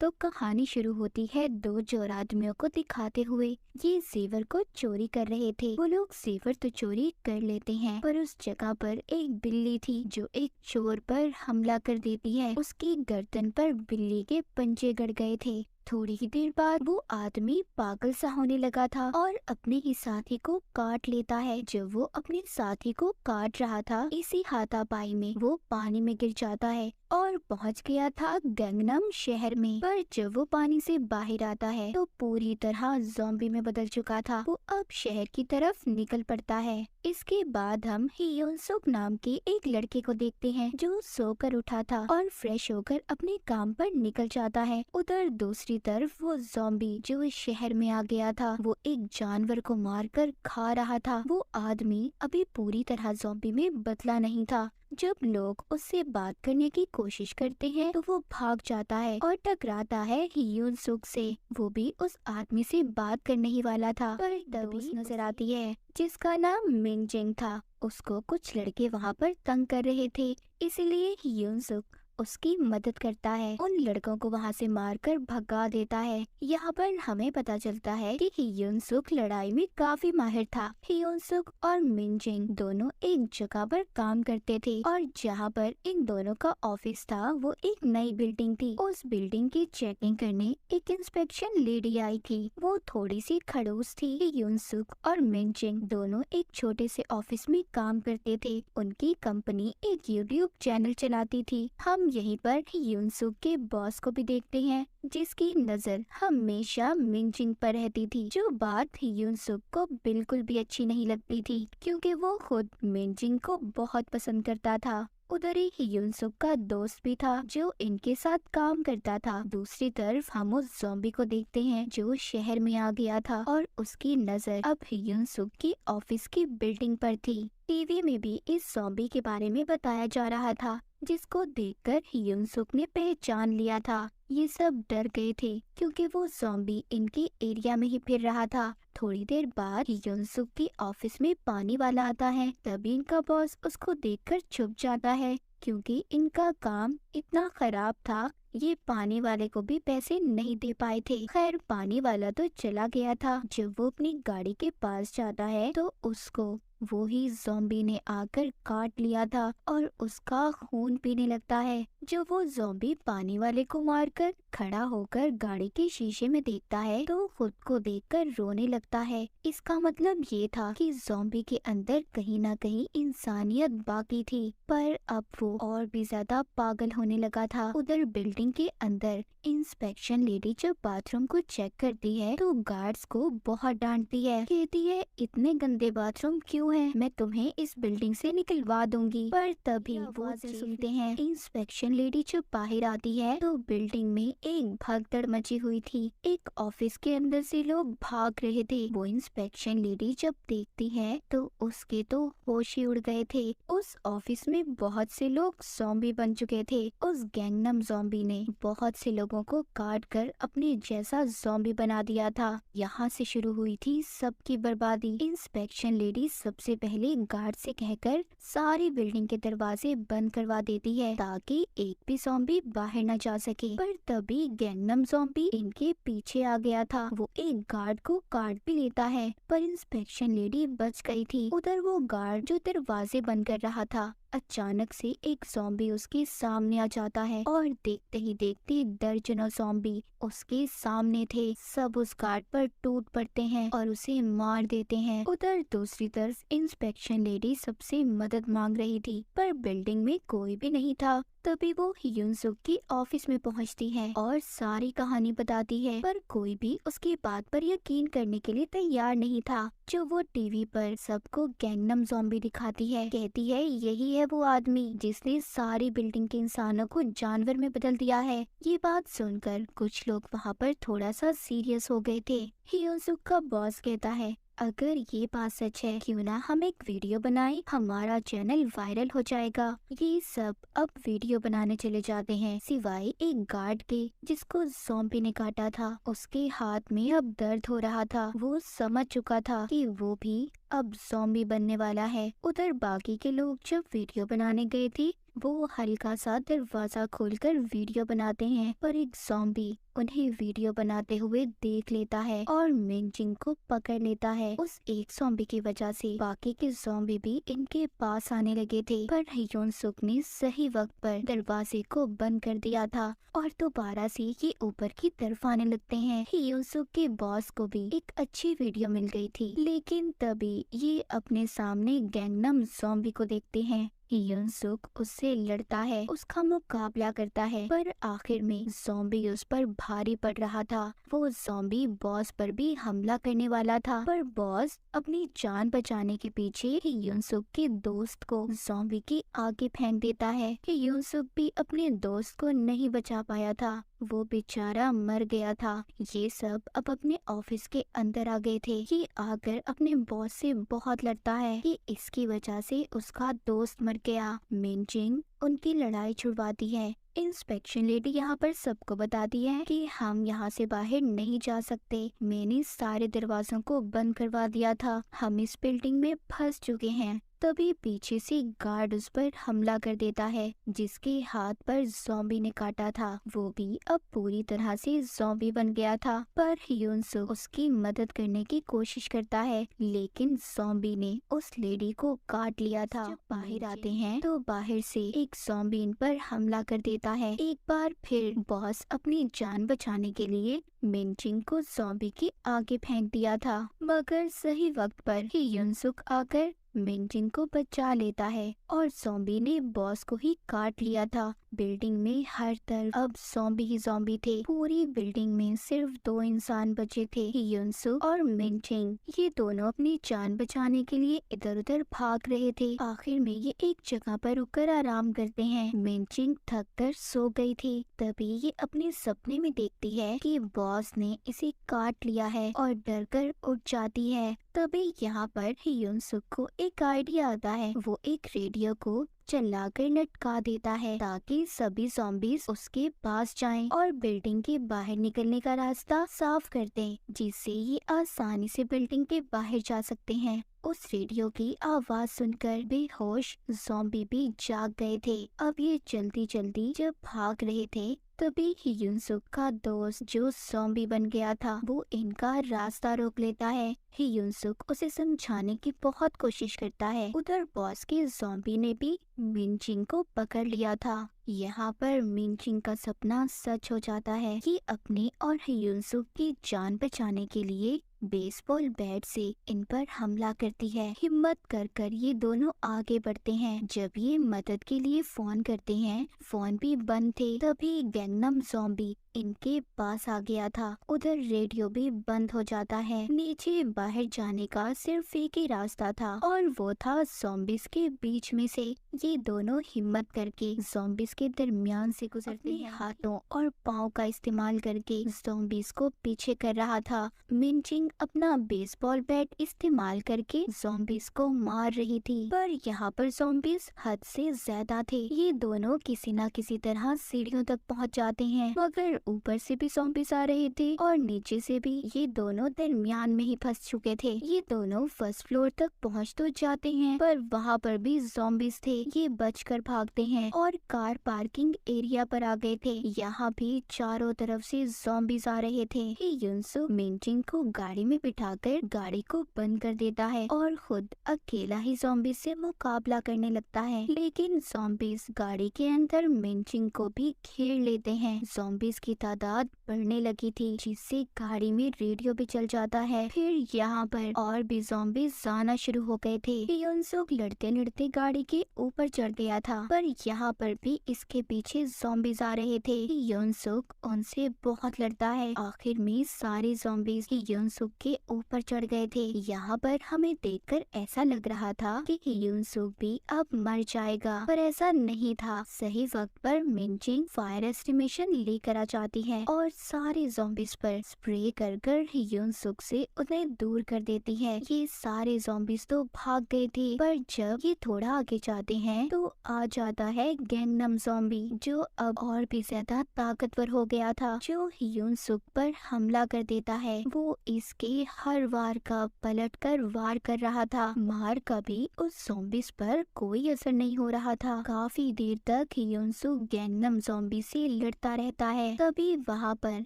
तो कहानी शुरू होती है दो चोर आदमियों को दिखाते हुए। ये जेवर को चोरी कर रहे थे। वो लोग जेवर तो चोरी कर लेते हैं, पर उस जगह पर एक बिल्ली थी जो एक चोर पर हमला कर देती है। उसकी गर्दन पर बिल्ली के पंजे गड़ गए थे। थोड़ी ही देर बाद वो आदमी पागल सा होने लगा था और अपने ही साथी को काट लेता है। जब वो अपने साथी को काट रहा था, इसी हाथापाई में वो पानी में गिर जाता है और पहुंच गया था गैंगनम शहर में। पर जब वो पानी से बाहर आता है तो पूरी तरह ज़ॉम्बी में बदल चुका था। वो अब शहर की तरफ निकल पड़ता है। इसके बाद हम हियोन सुक नाम के एक लड़के को देखते हैं जो सोकर उठा था और फ्रेश होकर अपने काम पर निकल जाता है। उधर दूसरी तरफ वो ज़ॉम्बी जो इस शहर में आ गया था, वो एक जानवर को मारकर खा रहा था। वो आदमी अभी पूरी तरह ज़ॉम्बी में बदला नहीं था। जब लोग उससे बात करने की कोशिश करते हैं तो वो भाग जाता है और टकराता है हियून सुक से। वो भी उस आदमी से बात करने ही वाला था, पर तभी नजर आती है जिसका नाम मिंजिंग था। उसको कुछ लड़के वहाँ पर तंग कर रहे थे, इसलिए हियून सुक उसकी मदद करता है। उन लड़कों को वहाँ से मारकर भगा देता है। यहाँ पर हमें पता चलता है कि हियोन सुक लड़ाई में काफी माहिर था। हियोन सुक और मिंजिंग दोनों एक जगह पर काम करते थे और जहाँ पर इन दोनों का ऑफिस था वो एक नई बिल्डिंग थी। उस बिल्डिंग की चेकिंग करने एक इंस्पेक्शन लेडी आई थी। वो थोड़ी सी खड़ूस थी। हियोन सुक और मिंजिंग दोनों एक छोटे से ऑफिस में काम करते थे। उनकी कंपनी एक यूट्यूब चैनल चलाती थी। हम यहीं पर हियोन सुक के बॉस को भी देखते हैं, जिसकी नजर हमेशा मिंजिंग पर रहती थी। जो बात हियोन सुक को बिल्कुल भी अच्छी नहीं लगती थी, क्योंकि वो खुद मिंजिंग को बहुत पसंद करता था। उधर ही हियोन सुक का दोस्त भी था जो इनके साथ काम करता था। दूसरी तरफ हम उस ज़ॉम्बी को देखते हैं जो शहर में आ गया था और उसकी नजर अब हियोन सुक की ऑफिस की बिल्डिंग पर थी। टीवी में भी इस ज़ॉम्बी के बारे में बताया जा रहा था, जिसको देखकर हियोन सुक ने पहचान लिया था। ये सब डर गए थे क्योंकि वो ज़ॉम्बी इनके एरिया में ही फिर रहा था। थोड़ी देर बाद हियोन सुक की ऑफिस में पानी वाला आता है। तभी इनका बॉस उसको देखकर चुप जाता है, क्योंकि इनका काम इतना खराब था, ये पानी वाले को भी पैसे नहीं दे पाए थे। खैर, पानी वाला तो चला गया था। जब वो अपनी गाड़ी के पास जाता है तो उसको वो ही ज़ॉम्बी ने आकर काट लिया था और उसका खून पीने लगता है। जब वो ज़ॉम्बी पानी वाले को मारकर खड़ा होकर गाड़ी के शीशे में देखता है तो खुद को देखकर रोने लगता है। इसका मतलब ये था कि ज़ॉम्बी के अंदर कहीं ना कहीं इंसानियत बाकी थी, पर अब वो और भी ज्यादा पागल होने लगा था। उधर बिल्डिंग के अंदर इंस्पेक्शन लेडी जब बाथरूम को चेक करती है तो गार्ड्स को बहुत डांटती है। कहती है, इतने गंदे बाथरूम क्यों हैं? मैं तुम्हें इस बिल्डिंग से निकलवा दूंगी। पर तभी वो सुनते हैं। इंस्पेक्शन लेडी जब बाहर आती है तो बिल्डिंग में एक भगदड़ मची हुई थी। एक ऑफिस के अंदर से लोग भाग रहे थे। वो इंस्पेक्शन लेडी जब देखती है तो उसके तो होश ही उड़ गए थे। उस ऑफिस में बहुत से लोग ज़ॉम्बी बन चुके थे। उस गैंगनम ज़ॉम्बी ने बहुत से लोगों को काट कर अपने जैसा ज़ॉम्बी बना दिया था। यहाँ से शुरू हुई थी सबकी बर्बादी। इंस्पेक्शन लेडी सबसे पहले गार्ड से कहकर सारी बिल्डिंग के दरवाजे बंद करवा देती है ताकि एक भी ज़ॉम्बी बाहर न जा सके। पर तभी गैंगनम ज़ॉम्बी इनके पीछे आ गया था। वो एक गार्ड को काट भी लेता है, पर इंस्पेक्शन लेडी बच गई थी। उधर वो गार्ड जो दरवाजे बंद कर रहा था, अचानक से एक ज़ॉम्बी उसके सामने आ जाता है और देखते ही देखते दर्जनों ज़ॉम्बी उसके सामने थे। सब उस गार्ड पर टूट पड़ते हैं और उसे मार देते हैं। उधर दूसरी तरफ इंस्पेक्शन लेडी सबसे मदद मांग रही थी, पर बिल्डिंग में कोई भी नहीं था। तभी वो हियोन सुक की ऑफिस में पहुंचती है और सारी कहानी बताती है, पर कोई भी उसकी बात पर यकीन करने के लिए तैयार नहीं था। जो वो टीवी पर सबको गैंगनम ज़ॉम्बी दिखाती है। कहती है, यही है वो आदमी जिसने सारी बिल्डिंग के इंसानों को जानवर में बदल दिया है। ये बात सुनकर कुछ लोग वहाँ पर थोड़ा सा सीरियस हो गए थे। हियोन सुक का बॉस कहता है, अगर ये बात सच है, क्यों ना हम एक वीडियो बनाएं, हमारा चैनल वायरल हो जाएगा। ये सब अब वीडियो बनाने चले जाते हैं, सिवाय एक गार्ड के जिसको ज़ॉम्बी ने काटा था। उसके हाथ में अब दर्द हो रहा था। वो समझ चुका था कि वो भी अब ज़ॉम्बी बनने वाला है। उधर बाकी के लोग जब वीडियो बनाने गए थे वो हल्का सा दरवाजा खोलकर वीडियो बनाते हैं, पर एक ज़ॉम्बी उन्हें वीडियो बनाते हुए देख लेता है और मिनजिंग को पकड़ लेता है। उस एक ज़ॉम्बी की वजह से बाकी के ज़ॉम्बी भी इनके पास आने लगे थे, पर हियोन सुक ने सही वक्त पर दरवाजे को बंद कर दिया था और दोबारा से ये ऊपर की तरफ आने लगते हैं। हियोन सुक के बॉस को भी एक अच्छी वीडियो मिल गई थी, लेकिन तभी ये अपने सामने गैंगनम ज़ॉम्बी को देखते हैं। हियोन सुक उससे लड़ता है, उसका मुकाबला करता है, पर आखिर में ज़ॉम्बी उस पर भारी पड़ रहा था। वो ज़ॉम्बी बॉस पर भी हमला करने वाला था, पर बॉस अपनी जान बचाने के पीछे हियोन सुक के दोस्त को ज़ॉम्बी के आगे फेंक देता है। हियोन सुक भी अपने दोस्त को नहीं बचा पाया था, वो बेचारा मर गया था। ये सब अब अपने ऑफिस के अंदर आ गए थे। ये आकर अपने बॉस से बहुत लड़ता है कि इसकी वजह से उसका दोस्त मर गया। मिनजिंग उनकी लड़ाई छुड़वाती है। इंस्पेक्शन लेडी यहाँ पर सबको बताती है कि हम यहाँ से बाहर नहीं जा सकते, मैंने सारे दरवाजों को बंद करवा दिया था, हम इस बिल्डिंग में फंस चुके हैं। तभी पीछे से गार्ड उस पर हमला कर देता है, जिसके हाथ पर ज़ॉम्बी ने काटा था। वो भी अब पूरी तरह से ज़ॉम्बी बन गया था, पर हियोन सुक उसकी मदद करने की कोशिश करता है, लेकिन ज़ॉम्बी ने उस लेडी को काट लिया था। जब बाहर आते हैं तो बाहर से एक ज़ॉम्बी इन पर हमला कर देता है। एक बार फिर बॉस अपनी जान बचाने के लिए मिनजिंग को ज़ॉम्बी के आगे फेंक दिया था, मगर सही वक्त पर हियोन सुक आकर मिनजिंग को बचा लेता है और ज़ॉम्बी ने बॉस को ही काट लिया था। बिल्डिंग में हर तरफ अब ज़ॉम्बी ही ज़ॉम्बी थे। पूरी बिल्डिंग में सिर्फ 2 इंसान बचे थे, हियोन सुक और मिनजिंग। ये दोनों अपनी जान बचाने के लिए इधर उधर भाग रहे थे। आखिर में ये एक जगह पर रुककर आराम करते हैं। मिनजिंग थक कर सो गई थी। तभी ये अपने सपने में देखती है कि बॉस ने इसे काट लिया है और डर कर उठ जाती है। तभी यहाँ पर हियोन सुक को एक आइडिया आता है। वो एक रेडियो को चलाकर लटका देता है ताकि सभी ज़ॉम्बीज़ उसके पास जाएं और बिल्डिंग के बाहर निकलने का रास्ता साफ कर दें, जिससे ये आसानी से बिल्डिंग के बाहर जा सकते हैं। उस रेडियो की आवाज सुनकर बेहोश ज़ॉम्बी भी जाग गए थे। अब ये जल्दी जल्दी जब भाग रहे थे, तभी हियोन सुक का दोस्त जो ज़ॉम्बी बन गया था वो इनका रास्ता रोक लेता है। हियोन सुक उसे समझाने की बहुत कोशिश करता है। उधर बॉस के ज़ॉम्बी ने भी मिनजिंग को पकड़ लिया था। यहाँ पर मिनजिंग का सपना सच हो जाता है कि अपने और हियोन सुक की जान बचाने के लिए बेसबॉल बैट से इन पर हमला करती है। हिम्मत कर कर ये दोनों आगे बढ़ते हैं। जब ये मदद के लिए फोन करते हैं, फोन भी बंद थे। तभी गैंगनम ज़ॉम्बी इनके पास आ गया था। उधर रेडियो भी बंद हो जाता है। नीचे बाहर जाने का सिर्फ एक ही रास्ता था और वो था ज़ॉम्बीज़ के बीच में से। ये दोनों हिम्मत करके ज़ॉम्बीज़ के दरमियान से गुजरते हैं। हाथों और पाँव का इस्तेमाल करके ज़ॉम्बीज़ को पीछे कर रहा था। मिनजिंग अपना बेसबॉल बैट इस्तेमाल करके ज़ॉम्बीज़ को मार रही थी, पर यहाँ पर ज़ॉम्बीज़ हद से ज्यादा थे। ये दोनों किसी न किसी तरह सीढ़ियों तक पहुँच जाते हैं, मगर ऊपर से भी ज़ॉम्बीज़ आ रहे थे और नीचे से भी। ये दोनों दरमियान में ही फंस चुके थे। ये दोनों फर्स्ट फ्लोर तक पहुँच तो जाते हैं, पर वहाँ पर भी ज़ॉम्बीज़ थे। ये बचकर भागते हैं और कार पार्किंग एरिया पर आ गए थे। यहाँ भी चारों तरफ से ज़ॉम्बीज़ आ रहे थे। हियोन सुक मिनजिंग को गाड़ी में बिठाकर गाड़ी को बंद कर देता है और खुद अकेला ही ज़ॉम्बीज़ से मुकाबला करने लगता है, लेकिन ज़ॉम्बीज़ गाड़ी के अंदर मिनजिंग को भी घेर लेते हैं। ज़ॉम्बीज़ की तादाद बढ़ने लगी थी, जिससे गाड़ी में रेडियो भी चल जाता है। फिर यहाँ पर और भी ज़ॉम्बीज़ आना शुरू हो गए थे। हियोन सुक लड़ते लड़ते गाड़ी के ऊपर चढ़ गया था, पर यहाँ पर भी इसके पीछे ज़ॉम्बीज़ आ रहे थे। हियोन सुक उनसे बहुत लड़ता है। आखिर में सारे ज़ॉम्बीज़ हियोन सुक के ऊपर चढ़ गए थे। यहाँ पर हमें देखकर ऐसा लग रहा था कि हियोन सुक भी अब मर जाएगा, पर ऐसा नहीं था। सही वक्त पर मिनजिंग फायर एस्टिमेशन लेकर आ जाती है और सारे ज़ॉम्बीज़ पर स्प्रे कर कर हियोन सुक से उन्हें दूर कर देती है। ये सारे ज़ॉम्बीज़ तो भाग गए थे, पर जब ये थोड़ा आगे जाते हैं तो आ जाता है गैंगनम ज़ॉम्बी, जो अब और भी ज्यादा ताकतवर हो गया था, जो हियोन सुक पर हमला कर देता है। वो इस उसके हर वार का पलटकर वार कर रहा था। मार का भी उस ज़ॉम्बीज पर कोई असर नहीं हो रहा था। काफी देर तक युनसुक गैंगनम ज़ॉम्बी से लड़ता रहता है। तभी वहाँ पर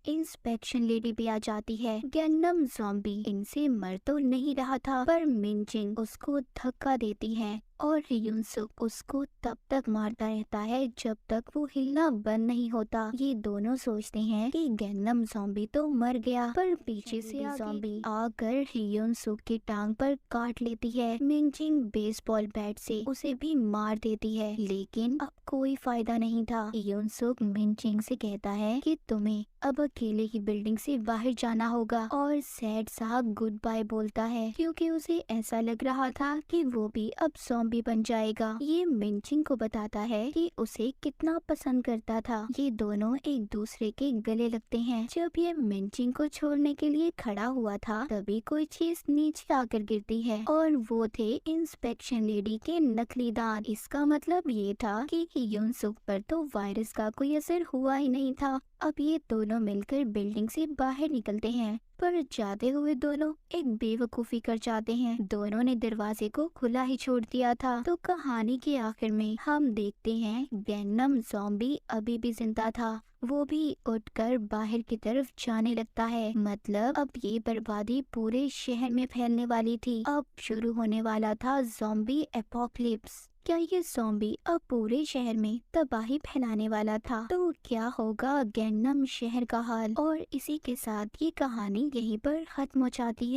इंस्पेक्शन लेडी भी आ जाती है। गैंगनम ज़ॉम्बी इनसे मर तो नहीं रहा था, पर मिनचिंग उसको धक्का देती है और युनसुक उसको तब तक मारता रहता है जब तक वो हिलना बंद नहीं होता। ये दोनों सोचते हैं कि गैंगनम ज़ॉम्बी तो मर गया, पर पीछे से ज़ॉम्बी आकर युनसुक की टांग पर काट लेती है। मिनचिंग बेसबॉल बैट से उसे भी मार देती है, लेकिन अब कोई फायदा नहीं था। युनसुक मिनचिंग से कहता है कि तुम्हें अब अकेले ही बिल्डिंग से बाहर जाना होगा, और सैड सा गुड बाय बोलता है क्योंकि उसे ऐसा लग रहा था कि वो भी अब ज़ॉम्बी बन जाएगा। ये मिनचिंग को बताता है कि उसे कितना पसंद करता था। ये दोनों एक दूसरे के गले लगते हैं। जब ये मिनचिंग को छोड़ने के लिए खड़ा हुआ था, तभी कोई चीज नीचे आकर गिरती है और वो थे इंस्पेक्शन लेडी के नकली दांत। इसका मतलब ये था कि युनसुक पर तो वायरस का कोई असर हुआ ही नहीं था। अब ये दोनों मिलकर बिल्डिंग से बाहर निकलते हैं, पर जाते हुए दोनों एक बेवकूफी कर जाते हैं। दोनों ने दरवाजे को खुला ही छोड़ दिया था। तो कहानी के आखिर में हम देखते हैं गैंगनम ज़ॉम्बी अभी भी जिंदा था। वो भी उठकर बाहर की तरफ जाने लगता है। मतलब अब ये बर्बादी पूरे शहर में फैलने वाली थी। अब शुरू होने वाला था ज़ॉम्बी एपोकलिप्स। क्या ये ज़ॉम्बी अब पूरे शहर में तबाही फैलाने वाला था? तो क्या होगा गैंगनम शहर का हाल? और इसी के साथ ये कहानी यहीं पर खत्म हो जाती है।